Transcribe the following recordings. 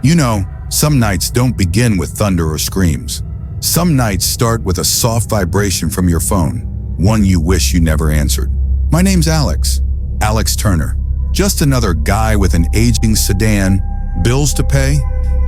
You know, some nights don't begin with thunder or screams. Some nights start with a soft vibration from your phone, one you wish you never answered. My name's Alex Turner. Just another guy with an aging sedan, bills to pay,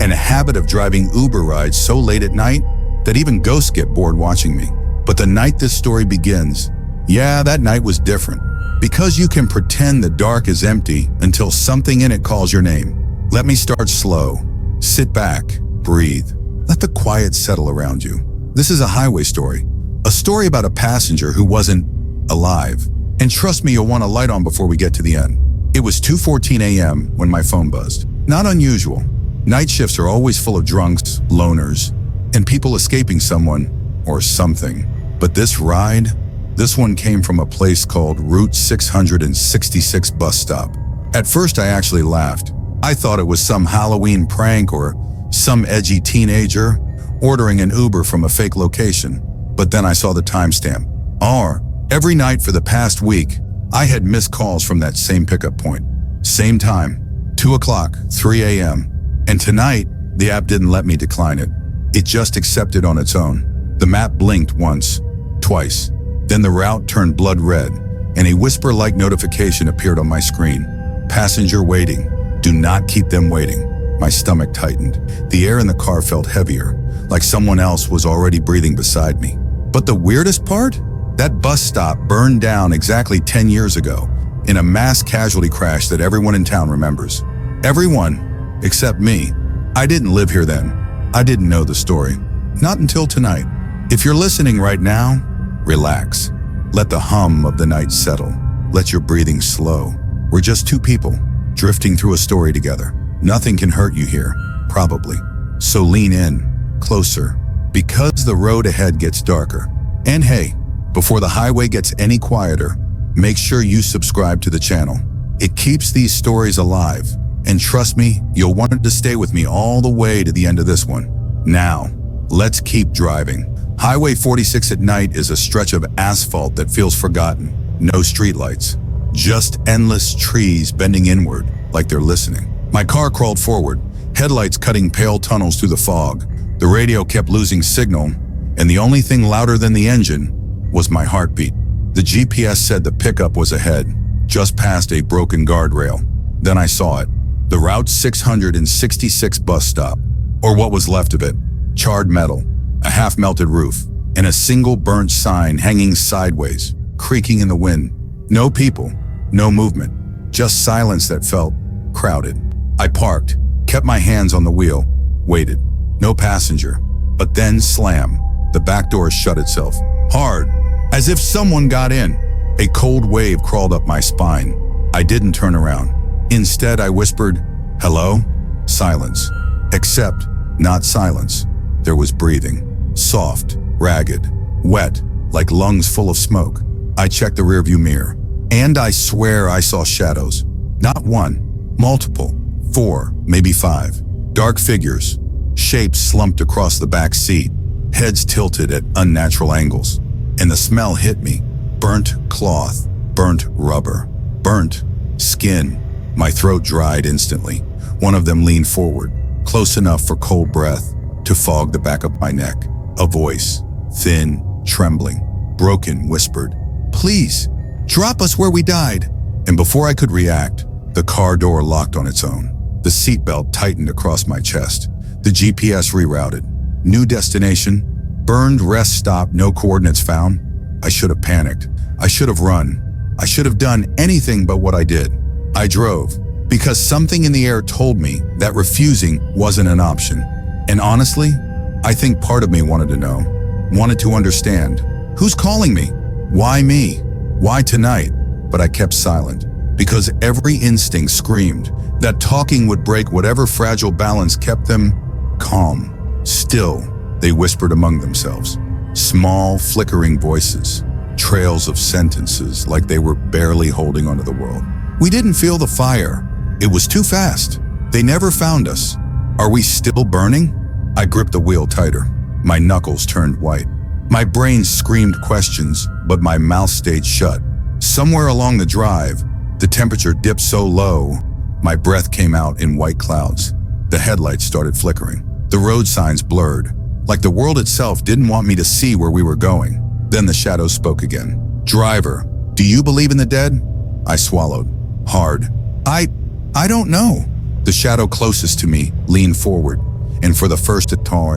and a habit of driving Uber rides so late at night that even ghosts get bored watching me. But the night this story begins, yeah, that night was different. Because you can pretend the dark is empty until something in it calls your name. Let me start slow. Sit back, breathe. Let the quiet settle around you. This is a highway story. A story about a passenger who wasn't alive. And trust me, you'll want a light on before we get to the end. It was 2:14 a.m. when my phone buzzed. Not unusual. Night shifts are always full of drunks, loners, and people escaping someone or something. But this ride, this one came from a place called Route 666 bus stop. At first I actually laughed. I thought it was some Halloween prank or some edgy teenager ordering an Uber from a fake location. But then I saw the timestamp. Every night for the past week, I had missed calls from that same pickup point. Same time, 2 o'clock, 3 a.m. And tonight, the app didn't let me decline it. It just accepted on its own. The map blinked once, twice. Then the route turned blood red, and a whisper-like notification appeared on my screen. Passenger waiting. Do not keep them waiting. My stomach tightened. The air in the car felt heavier, like someone else was already breathing beside me. But the weirdest part? That bus stop burned down exactly 10 years ago in a mass casualty crash that everyone in town remembers. Everyone, except me. I didn't live here then. I didn't know the story. Not until tonight. If you're listening right now, relax. Let the hum of the night settle. Let your breathing slow. We're just two people, drifting through a story together. Nothing can hurt you here, probably. So lean in, closer, because the road ahead gets darker. And hey, before the highway gets any quieter, make sure you subscribe to the channel. It keeps these stories alive. And trust me, you'll want to stay with me all the way to the end of this one. Now, let's keep driving. Highway 46 at night is a stretch of asphalt that feels forgotten. No streetlights. Just endless trees bending inward, like they're listening. My car crawled forward, headlights cutting pale tunnels through the fog. The radio kept losing signal, and the only thing louder than the engine was my heartbeat. The GPS said the pickup was ahead, just past a broken guardrail. Then I saw it. The Route 666 bus stop, or what was left of it. Charred metal, a half-melted roof, and a single burnt sign hanging sideways, creaking in the wind. No people, no movement, just silence that felt crowded. I parked, kept my hands on the wheel, waited. No passenger. But then slam, the back door shut itself. Hard, as if someone got in. A cold wave crawled up my spine. I didn't turn around. Instead, I whispered, "Hello?" Silence. Except, not silence. There was breathing. Soft, ragged, wet, like lungs full of smoke. I checked the rearview mirror, and I swear I saw shadows. Not one, multiple, 4, maybe 5. Dark figures, shapes slumped across the back seat, heads tilted at unnatural angles. And the smell hit me. Burnt cloth, burnt rubber, burnt skin. My throat dried instantly. One of them leaned forward, close enough for cold breath to fog the back of my neck. A voice, thin, trembling, broken, whispered, "Please, drop us where we died." And before I could react, the car door locked on its own. The seatbelt tightened across my chest. The GPS rerouted. New destination, burned rest stop, no coordinates found. I should have panicked. I should have run. I should have done anything but what I did. I drove, because something in the air told me that refusing wasn't an option. And honestly, I think part of me wanted to know, wanted to understand. Who's calling me? Why me? Why tonight? But I kept silent, because every instinct screamed that talking would break whatever fragile balance kept them calm. Still, they whispered among themselves. Small, flickering voices, trails of sentences like they were barely holding onto the world. We didn't feel the fire. It was too fast. They never found us. Are we still burning? I gripped the wheel tighter. My knuckles turned white. My brain screamed questions, but my mouth stayed shut. Somewhere along the drive, the temperature dipped so low, my breath came out in white clouds. The headlights started flickering. The road signs blurred, like the world itself didn't want me to see where we were going. Then the shadow spoke again. "Driver, do you believe in the dead?" I swallowed hard. I don't know." The shadow closest to me leaned forward, and for the first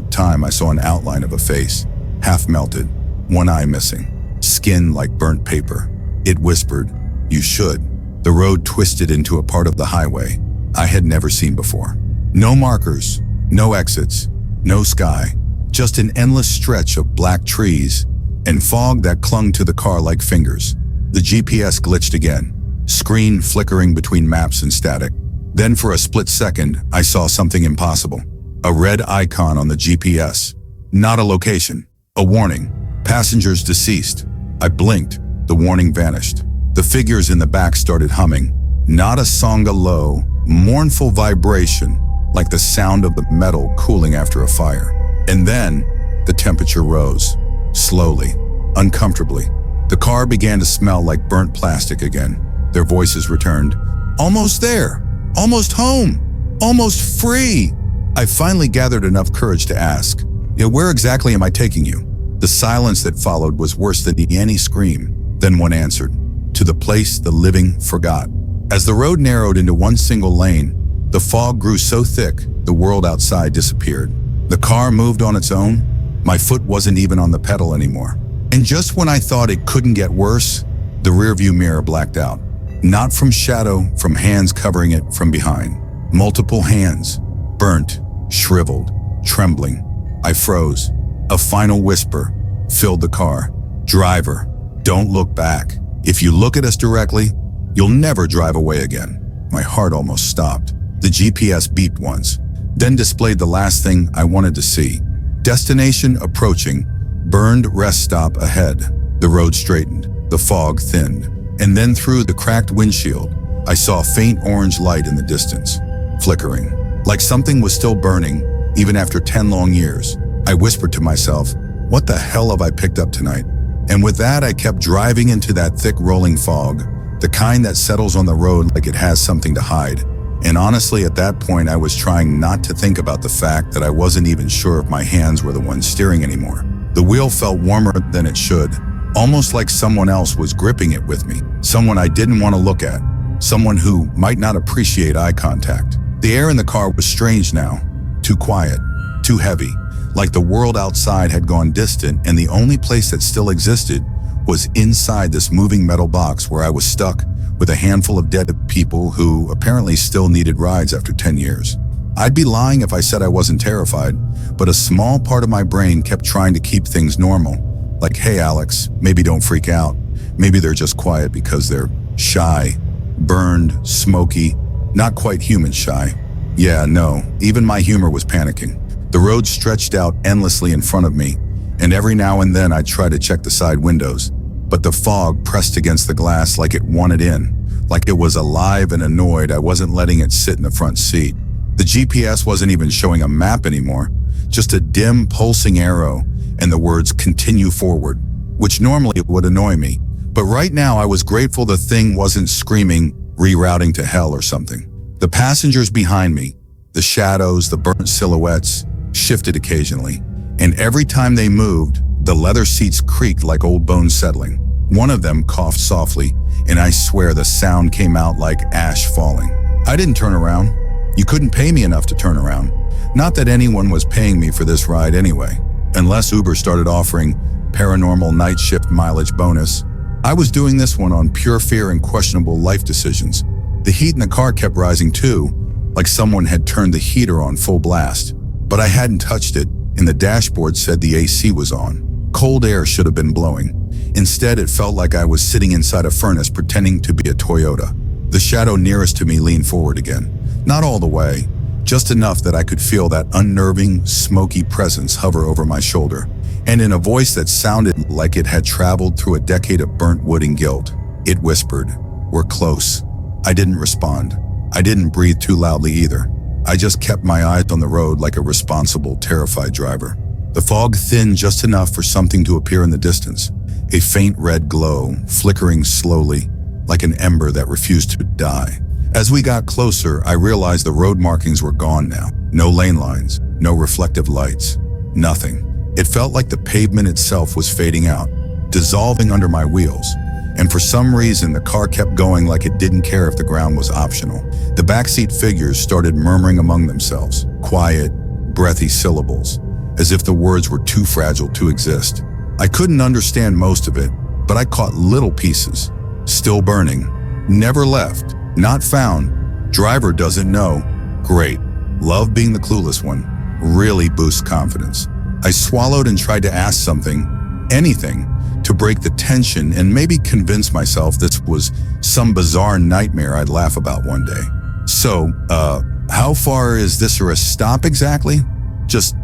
time I saw an outline of a face, half melted, one eye missing, skin like burnt paper. It whispered, "You should." The road twisted into a part of the highway I had never seen before. No markers, no exits, no sky, just an endless stretch of black trees and fog that clung to the car like fingers. The GPS glitched again, screen flickering between maps and static. Then for a split second, I saw something impossible. A red icon on the GPS. Not a location, a warning. Passengers deceased. I blinked. The warning vanished. The figures in the back started humming. Not a song, a low, mournful vibration, like the sound of the metal cooling after a fire. And then, the temperature rose. Slowly, uncomfortably. The car began to smell like burnt plastic again. Their voices returned. "Almost there! Almost home! Almost free!" I finally gathered enough courage to ask, "Where exactly am I taking you?" The silence that followed was worse than any scream. Then one answered, "To the place the living forgot." As the road narrowed into one single lane, the fog grew so thick, the world outside disappeared. The car moved on its own. My foot wasn't even on the pedal anymore. And just when I thought it couldn't get worse, the rearview mirror blacked out. Not from shadow, from hands covering it from behind. Multiple hands, burnt, shriveled, trembling. I froze. A final whisper filled the car. "Driver, don't look back. If you look at us directly, you'll never drive away again." My heart almost stopped. The GPS beeped once, then displayed the last thing I wanted to see. Destination approaching, burned rest stop ahead. The road straightened, the fog thinned, and then through the cracked windshield, I saw a faint orange light in the distance, flickering, like something was still burning, even after 10 long years. I whispered to myself, "What the hell have I picked up tonight?" And with that, I kept driving into that thick rolling fog, the kind that settles on the road like it has something to hide. And honestly, at that point, I was trying not to think about the fact that I wasn't even sure if my hands were the ones steering anymore. The wheel felt warmer than it should, almost like someone else was gripping it with me, someone I didn't want to look at, someone who might not appreciate eye contact. The air in the car was strange now, too quiet, too heavy, like the world outside had gone distant and the only place that still existed was inside this moving metal box where I was stuck with a handful of dead people who apparently still needed rides after 10 years. I'd be lying if I said I wasn't terrified, but a small part of my brain kept trying to keep things normal. Like, "Hey Alex, maybe don't freak out. Maybe they're just quiet because they're shy, burned, smoky, not quite human shy." Yeah, no, even my humor was panicking. The road stretched out endlessly in front of me, and every now and then I'd try to check the side windows, but the fog pressed against the glass like it wanted in, like it was alive and annoyed I wasn't letting it sit in the front seat. The GPS wasn't even showing a map anymore, just a dim pulsing arrow and the words "continue forward," which normally would annoy me. But right now I was grateful the thing wasn't screaming, "rerouting to hell" or something. The passengers behind me, the shadows, the burnt silhouettes, shifted occasionally, and every time they moved, the leather seats creaked like old bones settling. One of them coughed softly, and I swear the sound came out like ash falling. I didn't turn around. You couldn't pay me enough to turn around. Not that anyone was paying me for this ride anyway, unless Uber started offering paranormal night shift mileage bonus. I was doing this one on pure fear and questionable life decisions. The heat in the car kept rising too, like someone had turned the heater on full blast. But I hadn't touched it, and the dashboard said the AC was on. Cold air should have been blowing. Instead, it felt like I was sitting inside a furnace pretending to be a Toyota. The shadow nearest to me leaned forward again. Not all the way, just enough that I could feel that unnerving, smoky presence hover over my shoulder. And in a voice that sounded like it had traveled through a decade of burnt wood and guilt, it whispered, "We're close." I didn't respond. I didn't breathe too loudly either. I just kept my eyes on the road like a responsible, terrified driver. The fog thinned just enough for something to appear in the distance. A faint red glow, flickering slowly, like an ember that refused to die. As we got closer, I realized the road markings were gone now. No lane lines, no reflective lights, nothing. It felt like the pavement itself was fading out, dissolving under my wheels. And for some reason, the car kept going like it didn't care if the ground was optional. The backseat figures started murmuring among themselves, quiet, breathy syllables, as if the words were too fragile to exist. I couldn't understand most of it, but I caught little pieces. Still burning. Never left. Not found. Driver doesn't know. Great. Love being the clueless one. Really boosts confidence. I swallowed and tried to ask something, anything, to break the tension and maybe convince myself this was some bizarre nightmare I'd laugh about one day. So, how far is this or a stop exactly? Just,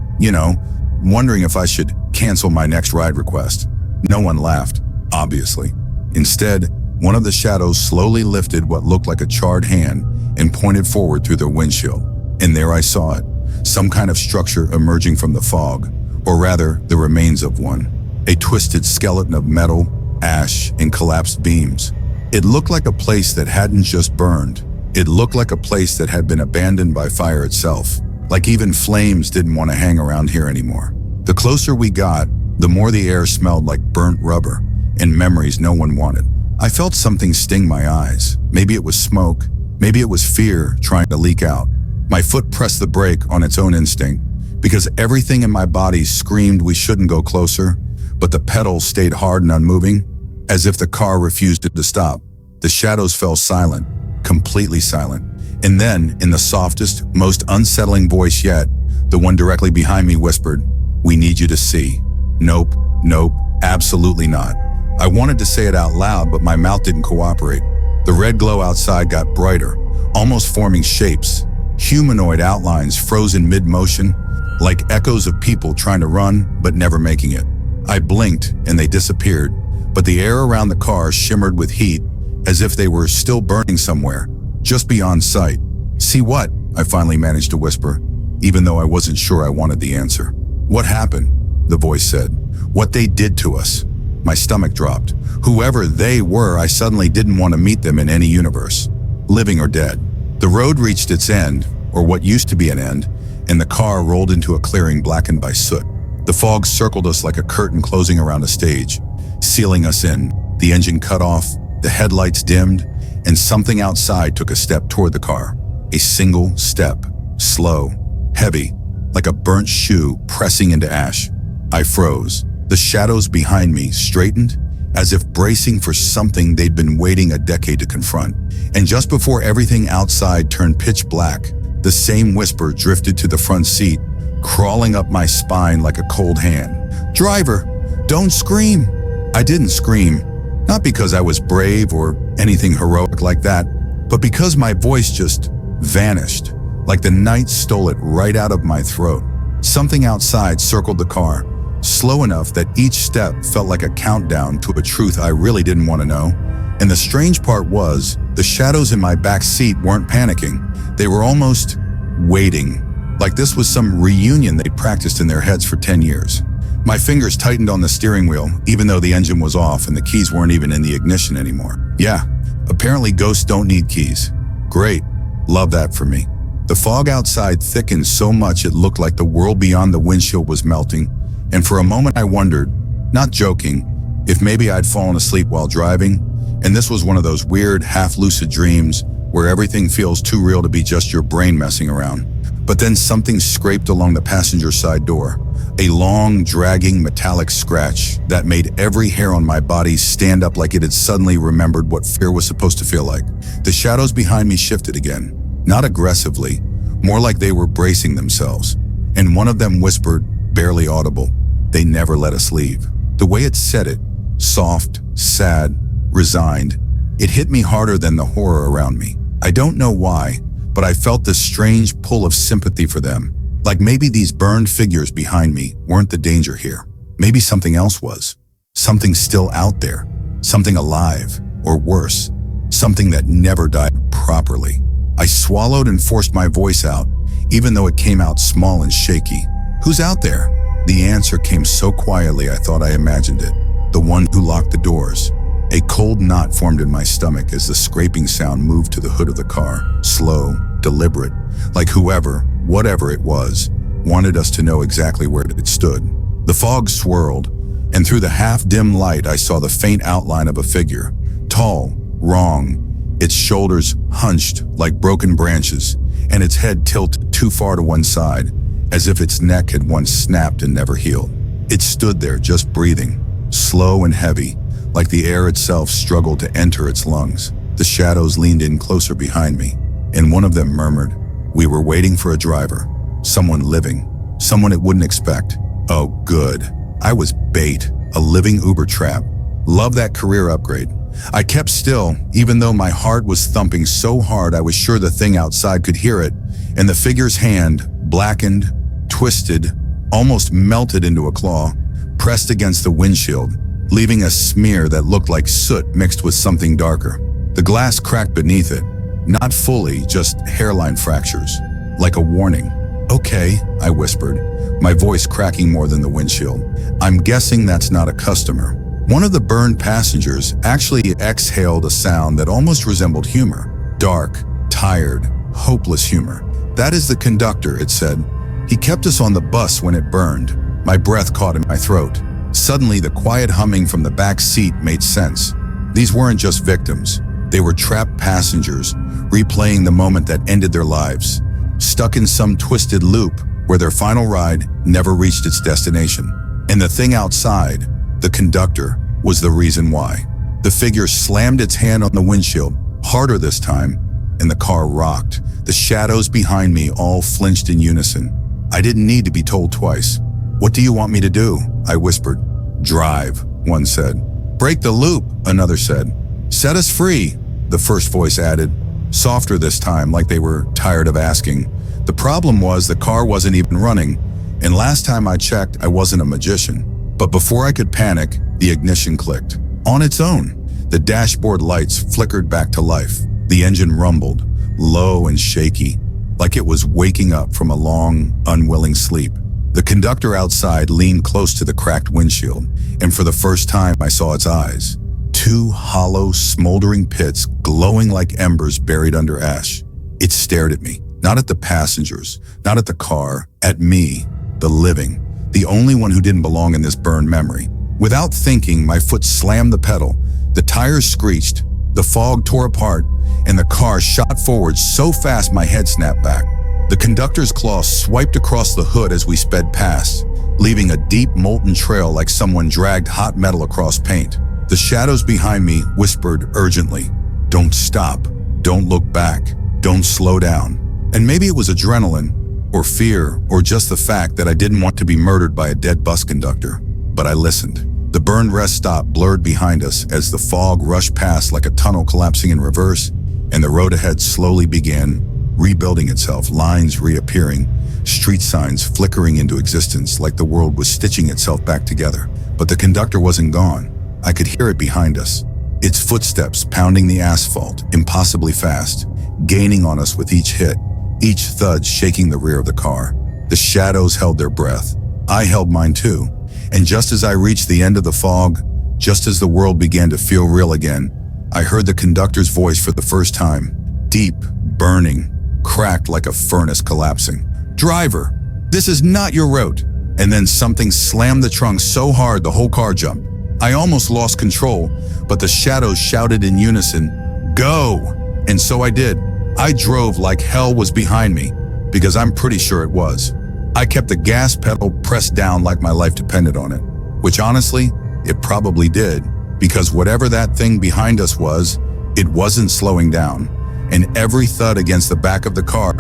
wondering if I should cancel my next ride request. No one laughed, obviously. Instead, one of the shadows slowly lifted what looked like a charred hand and pointed forward through their windshield. And there I saw it, some kind of structure emerging from the fog, or rather, the remains of one. A twisted skeleton of metal, ash, and collapsed beams. It looked like a place that hadn't just burned. It looked like a place that had been abandoned by fire itself. Like even flames didn't want to hang around here anymore. The closer we got, the more the air smelled like burnt rubber and memories no one wanted. I felt something sting my eyes. Maybe it was smoke. Maybe it was fear trying to leak out. My foot pressed the brake on its own instinct because everything in my body screamed we shouldn't go closer, but the pedals stayed hard and unmoving, as if the car refused to stop. The shadows fell silent, completely silent. And then, in the softest, most unsettling voice yet, the one directly behind me whispered, "We need you to see." Nope, nope, absolutely not. I wanted to say it out loud, but my mouth didn't cooperate. The red glow outside got brighter, almost forming shapes, humanoid outlines frozen mid-motion, like echoes of people trying to run but never making it. I blinked and they disappeared, but the air around the car shimmered with heat, as if they were still burning somewhere, just beyond sight. "See what?" I finally managed to whisper, even though I wasn't sure I wanted the answer. "What happened?" the voice said. "What they did to us." My stomach dropped. Whoever they were, I suddenly didn't want to meet them in any universe, living or dead. The road reached its end, or what used to be an end, and the car rolled into a clearing blackened by soot. The fog circled us like a curtain closing around a stage, sealing us in. The engine cut off, the headlights dimmed, and something outside took a step toward the car. A single step, slow, heavy, like a burnt shoe pressing into ash. I froze. The shadows behind me straightened, as if bracing for something they'd been waiting a decade to confront. And just before everything outside turned pitch black, the same whisper drifted to the front seat, crawling up my spine like a cold hand. "Driver, don't scream." I didn't scream, not because I was brave or anything heroic like that, but because my voice just vanished, like the night stole it right out of my throat. Something outside circled the car, slow enough that each step felt like a countdown to a truth I really didn't want to know. And the strange part was, the shadows in my back seat weren't panicking. They were almost waiting, like this was some reunion they practiced in their heads for 10 years. My fingers tightened on the steering wheel, even though the engine was off and the keys weren't even in the ignition anymore. Yeah, apparently ghosts don't need keys. Great, love that for me. The fog outside thickened so much it looked like the world beyond the windshield was melting, and for a moment I wondered, not joking, if maybe I'd fallen asleep while driving, and this was one of those weird, half-lucid dreams where everything feels too real to be just your brain messing around. But then something scraped along the passenger side door, a long, dragging, metallic scratch that made every hair on my body stand up like it had suddenly remembered what fear was supposed to feel like. The shadows behind me shifted again, not aggressively, more like they were bracing themselves, and one of them whispered, barely audible, "They never let us leave." The way it said it, soft, sad, resigned, it hit me harder than the horror around me. I don't know why, but I felt this strange pull of sympathy for them. Like maybe these burned figures behind me weren't the danger here. Maybe something else was. Something still out there. Something alive, or worse, something that never died properly. I swallowed and forced my voice out, even though it came out small and shaky. "Who's out there?" The answer came so quietly I thought I imagined it. "The one who locked the doors." A cold knot formed in my stomach as the scraping sound moved to the hood of the car, slow, deliberate, like whoever, whatever it was, wanted us to know exactly where it stood. The fog swirled, and through the half-dim light I saw the faint outline of a figure, tall, wrong, its shoulders hunched like broken branches, and its head tilted too far to one side, as if its neck had once snapped and never healed. It stood there just breathing, slow and heavy, like the air itself struggled to enter its lungs. The shadows leaned in closer behind me, and one of them murmured, "We were waiting for a driver, someone living, someone it wouldn't expect." Oh, good. I was bait, a living Uber trap. Love that career upgrade. I kept still, even though my heart was thumping so hard I was sure the thing outside could hear it, and the figure's hand, blackened, twisted, almost melted into a claw, pressed against the windshield, leaving a smear that looked like soot mixed with something darker. The glass cracked beneath it, not fully, just hairline fractures, like a warning. "Okay," I whispered, my voice cracking more than the windshield. "I'm guessing that's not a customer." One of the burned passengers actually exhaled a sound that almost resembled humor. Dark, tired, hopeless humor. "That is the conductor," it said. "He kept us on the bus when it burned." My breath caught in my throat. Suddenly, the quiet humming from the back seat made sense. These weren't just victims. They were trapped passengers, replaying the moment that ended their lives, stuck in some twisted loop where their final ride never reached its destination. And the thing outside, the conductor, was the reason why. The figure slammed its hand on the windshield, harder this time, and the car rocked. The shadows behind me all flinched in unison. I didn't need to be told twice. "What do you want me to do?" I whispered. "Drive," one said. "Break the loop," another said. "Set us free," the first voice added, softer this time, like they were tired of asking. The problem was the car wasn't even running, and last time I checked, I wasn't a magician. But before I could panic, the ignition clicked. On its own, the dashboard lights flickered back to life. The engine rumbled, low and shaky, like it was waking up from a long, unwilling sleep. The conductor outside leaned close to the cracked windshield, and for the first time I saw its eyes. Two hollow, smoldering pits glowing like embers buried under ash. It stared at me, not at the passengers, not at the car, at me, the living, the only one who didn't belong in this burned memory. Without thinking, my foot slammed the pedal. The tires screeched, the fog tore apart, and the car shot forward so fast my head snapped back. The conductor's claw swiped across the hood as we sped past, leaving a deep molten trail like someone dragged hot metal across paint. The shadows behind me whispered urgently, "Don't stop, don't look back, don't slow down." And maybe it was adrenaline, or fear, or just the fact that I didn't want to be murdered by a dead bus conductor. But I listened. The burned rest stop blurred behind us as the fog rushed past like a tunnel collapsing in reverse, and the road ahead slowly began rebuilding itself, lines reappearing, street signs flickering into existence like the world was stitching itself back together. But the conductor wasn't gone. I could hear it behind us, its footsteps pounding the asphalt impossibly fast, gaining on us with each hit, each thud shaking the rear of the car. The shadows held their breath. I held mine too. And just as I reached the end of the fog, just as the world began to feel real again, I heard the conductor's voice for the first time, deep, burning, cracked like a furnace collapsing. "Driver, this is not your route." And then something slammed the trunk so hard the whole car jumped. I almost lost control, but the shadows shouted in unison, "Go!" And so I did. I drove like hell was behind me, because I'm pretty sure it was. I kept the gas pedal pressed down like my life depended on it, which honestly, it probably did, because whatever that thing behind us was, it wasn't slowing down, and every thud against the back of the car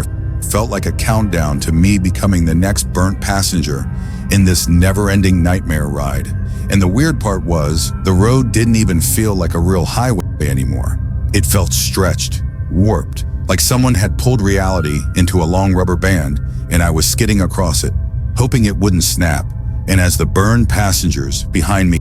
felt like a countdown to me becoming the next burnt passenger in this never-ending nightmare ride. And the weird part was, the road didn't even feel like a real highway anymore. It felt stretched, warped, like someone had pulled reality into a long rubber band, and I was skidding across it, hoping it wouldn't snap. And as the burned passengers behind me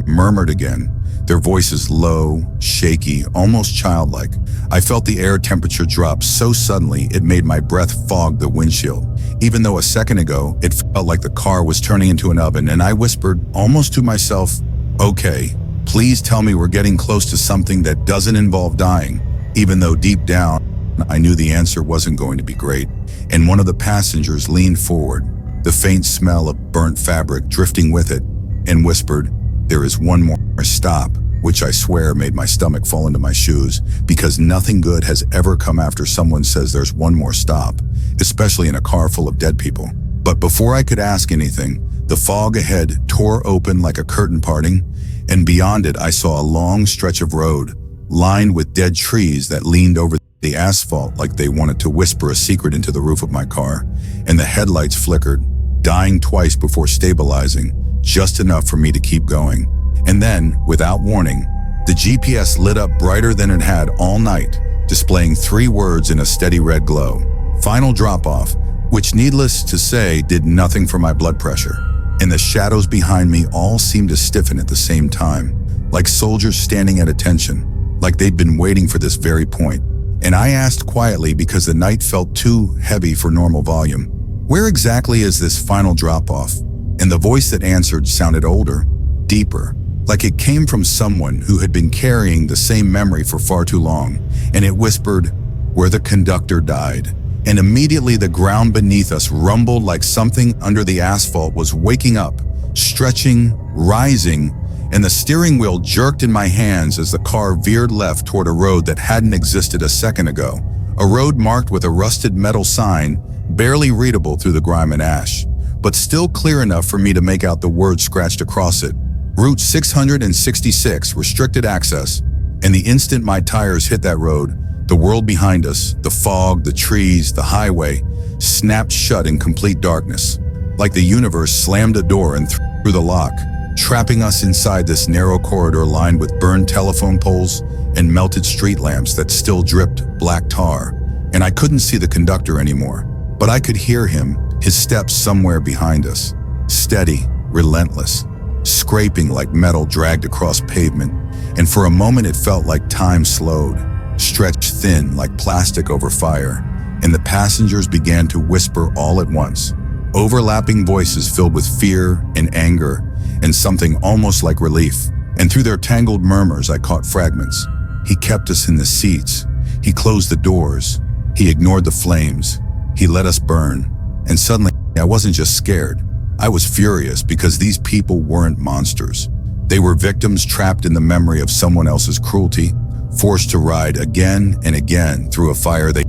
murmured again, their voices low, shaky, almost childlike, I felt the air temperature drop so suddenly it made my breath fog the windshield, even though a second ago it felt like the car was turning into an oven, and I whispered, almost to myself, "Okay, Please tell me we're getting close to something that doesn't involve dying, even though deep down, I knew the answer wasn't going to be great. And one of the passengers leaned forward, the faint smell of burnt fabric drifting with it, and whispered, "There is one more stop," which I swear made my stomach fall into my shoes, because nothing good has ever come after someone says there's one more stop, especially in a car full of dead people. But before I could ask anything, the fog ahead tore open like a curtain parting, and beyond it I saw a long stretch of road, lined with dead trees that leaned over the asphalt like they wanted to whisper a secret into the roof of my car, and the headlights flickered, dying twice before stabilizing, just enough for me to keep going. And then, without warning, the GPS lit up brighter than it had all night, displaying 3 words in a steady red glow: "Final drop-off," which, needless to say, did nothing for my blood pressure. And the shadows behind me all seemed to stiffen at the same time, like soldiers standing at attention, like they'd been waiting for this very point. And I asked quietly because the night felt too heavy for normal volume, "Where exactly is this final drop-off?" And the voice that answered sounded older, deeper, like it came from someone who had been carrying the same memory for far too long. And it whispered, "Where the conductor died." And immediately the ground beneath us rumbled like something under the asphalt was waking up, stretching, rising, and the steering wheel jerked in my hands as the car veered left toward a road that hadn't existed a second ago, a road marked with a rusted metal sign, barely readable through the grime and ash, but still clear enough for me to make out the words scratched across it: Route 666, restricted access. And the instant my tires hit that road, the world behind us, the fog, the trees, the highway, snapped shut in complete darkness, like the universe slammed a door and threw the lock, trapping us inside this narrow corridor lined with burned telephone poles and melted street lamps that still dripped black tar. And I couldn't see the conductor anymore, but I could hear him, his steps somewhere behind us, steady, relentless, scraping like metal dragged across pavement. And for a moment it felt like time slowed, stretched thin like plastic over fire, and the passengers began to whisper all at once, overlapping voices filled with fear and anger and something almost like relief. And through their tangled murmurs I caught fragments. He kept us in the seats. He closed the doors. He ignored the flames. He let us burn. And suddenly I wasn't just scared. I was furious, because these people weren't monsters. They were victims trapped in the memory of someone else's cruelty, forced to ride again and again through a fire they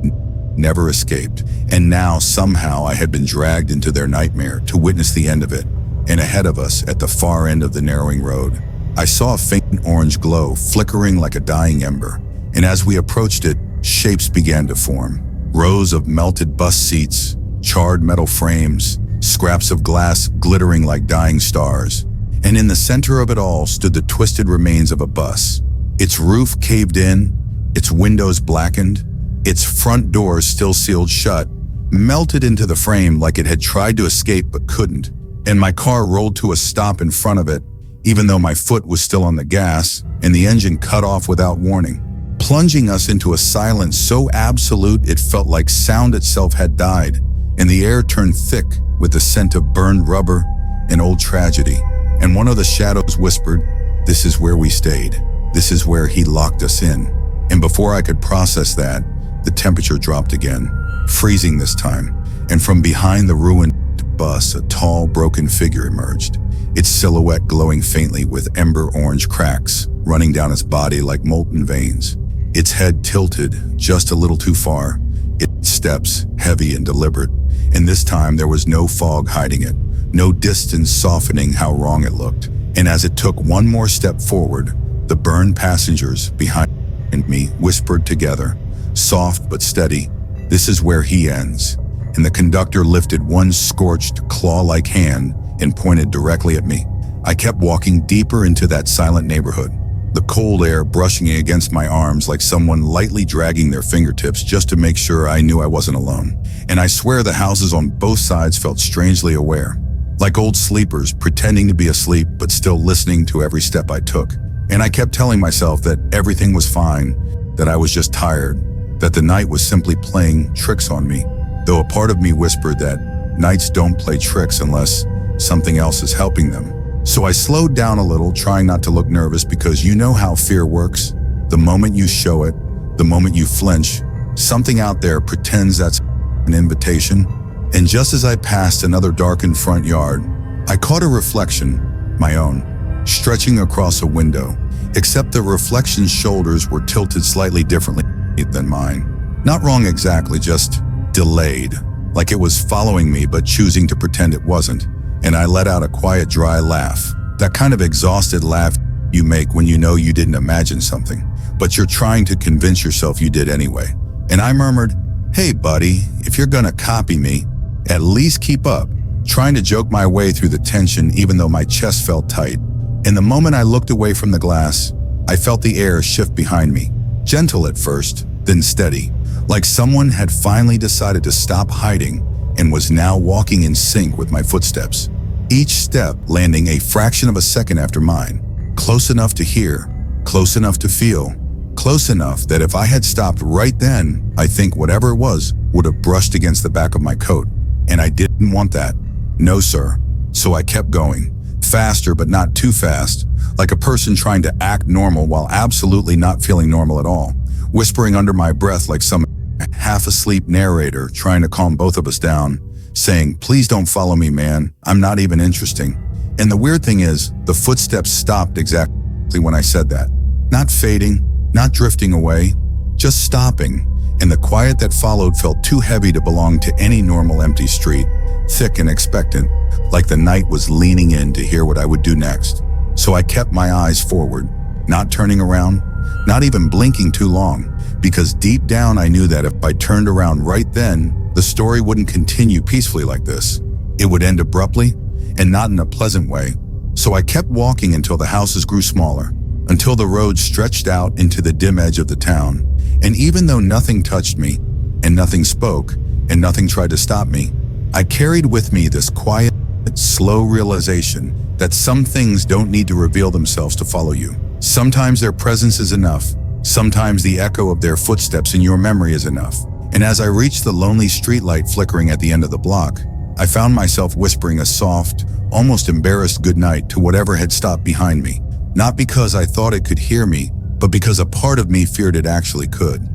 never escaped. And now somehow I had been dragged into their nightmare to witness the end of it. And ahead of us, at the far end of the narrowing road, I saw a faint orange glow flickering like a dying ember. And as we approached it, shapes began to form. Rows of melted bus seats, charred metal frames, scraps of glass glittering like dying stars. And in the center of it all stood the twisted remains of a bus. Its roof caved in, its windows blackened, its front doors still sealed shut, melted into the frame like it had tried to escape but couldn't. And my car rolled to a stop in front of it, even though my foot was still on the gas, and the engine cut off without warning, plunging us into a silence so absolute it felt like sound itself had died, and the air turned thick with the scent of burned rubber and old tragedy. And one of the shadows whispered, "This is where we stayed. This is where he locked us in." And before I could process that, the temperature dropped again, freezing this time, and from behind the ruined bus, a tall, broken figure emerged, its silhouette glowing faintly with ember-orange cracks running down its body like molten veins. Its head tilted just a little too far, its steps heavy and deliberate, and this time there was no fog hiding it, no distance softening how wrong it looked. And as it took one more step forward, the burned passengers behind me whispered together, soft but steady, "This is where he ends." And the conductor lifted one scorched, claw-like hand and pointed directly at me. I kept walking deeper into that silent neighborhood, the cold air brushing against my arms like someone lightly dragging their fingertips just to make sure I knew I wasn't alone. And I swear the houses on both sides felt strangely aware, like old sleepers pretending to be asleep but still listening to every step I took. And I kept telling myself that everything was fine, that I was just tired, that the night was simply playing tricks on me, though a part of me whispered that nights don't play tricks unless something else is helping them. So I slowed down a little, trying not to look nervous, because you know how fear works. The moment you show it, the moment you flinch, something out there pretends that's an invitation. And just as I passed another darkened front yard, I caught a reflection, my own, stretching across a window, except the reflection's shoulders were tilted slightly differently than mine. Not wrong exactly, just delayed, like it was following me but choosing to pretend it wasn't. And I let out a quiet, dry laugh, that kind of exhausted laugh you make when you know you didn't imagine something, but you're trying to convince yourself you did anyway. And I murmured, "Hey buddy, if you're gonna copy me, at least keep up," trying to joke my way through the tension even though my chest felt tight. And the moment I looked away from the glass, I felt the air shift behind me, gentle at first, then steady, like someone had finally decided to stop hiding and was now walking in sync with my footsteps, each step landing a fraction of a second after mine, close enough to hear, close enough to feel, close enough that if I had stopped right then, I think whatever it was would have brushed against the back of my coat. And I didn't want that. No, sir. So I kept going, faster but not too fast, like a person trying to act normal while absolutely not feeling normal at all, whispering under my breath like some half-asleep narrator trying to calm both of us down, saying, "Please don't follow me, man. I'm not even interesting." And the weird thing is, the footsteps stopped exactly when I said that. Not fading, not drifting away, just stopping. And the quiet that followed felt too heavy to belong to any normal empty street, thick and expectant, like the night was leaning in to hear what I would do next. So I kept my eyes forward, not turning around, not even blinking too long, because deep down I knew that if I turned around right then, the story wouldn't continue peacefully like this. It would end abruptly, and not in a pleasant way. So I kept walking until the houses grew smaller, until the road stretched out into the dim edge of the town. And even though nothing touched me, and nothing spoke, and nothing tried to stop me, I carried with me this quiet, slow realization that some things don't need to reveal themselves to follow you. Sometimes their presence is enough. Sometimes the echo of their footsteps in your memory is enough. And as I reached the lonely streetlight flickering at the end of the block, I found myself whispering a soft, almost embarrassed goodnight to whatever had stopped behind me. Not because I thought it could hear me, but because a part of me feared it actually could.